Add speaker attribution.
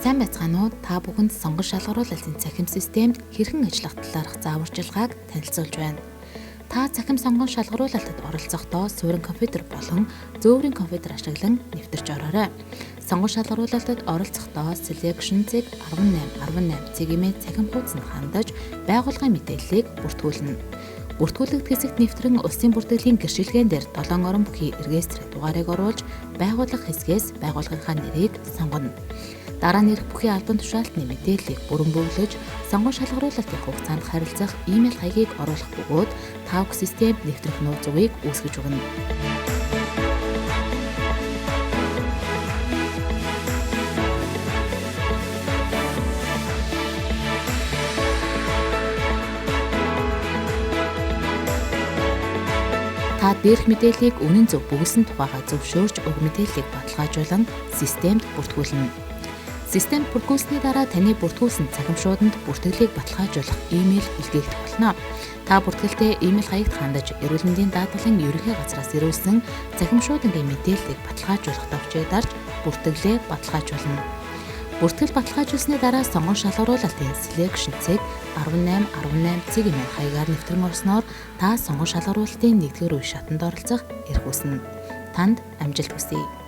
Speaker 1: Сайн байцгаана уу? Та бүхэнд сонгон шалгаруулалтын цахим системд хэрхэн ажиллах талаарх зааварчилгааг танилцуулж байна. Та цахим сонгон шалгаруулалтад оролцохдоо суурин компьютер болон зөөврийн компьютер ашиглан нэвтэрч ороорой. Сонгон шалгаруулалтад оролцохдоо Selection цэг 18 цэгийн цахим хуудсанд хандаж байгууллагын мэдээллийг бүртгүүлнэ. Бүртгүүлэгдэх хэсэгт нэвтрэн улсын бүртгэлийн гэршилгээн дээр 7 орон бүхий регистрийн дугаарыг оруулж байгууллага хэсгээс байгууллагынхаа нэрийг сонгоно. Дараа нь ирэх бүхий албан тушаалтны мэдээллийг бүрэн бөглөж, сонгон шалгаруулалтын хугацаанд харилцах имэйл хаягийг оруулах бөгөөд тавх системд нэвтрэх нууц үгийг үүсгэж өгнө. Та дээрх мэдээллийг үнэн зөв бүгэлсэн тухайга зөвшөөрч уг мэдээллийг баталгаажуулан системд бүртгүүлнэ. Системд бүртгүүлсний дараа таны бүртгүүлсэн цахим шууданд бүртгэлийг баталгаажуулах имэйл илгээгдэх болно. Та бүртгэлтэй имэйл хаягт хандаж, эрүүл мэндийн даатгалын ерөнхий газраас ирүүлсэн цахим шуудангийн мэдээллийг баталгаажуулах товчийг дарж бүртгэлээ баталгаажуулна. Бүртгэл баталгаажуулсны дараа сонгон шалгаруулалтын Selection цэг 18 цэгийн хаягаар нэвтрэн орсноор та сонгон шалгаруулалтын 1-р үе шатанд оролцох эрх үүснэ. Танд амжилт хүсье.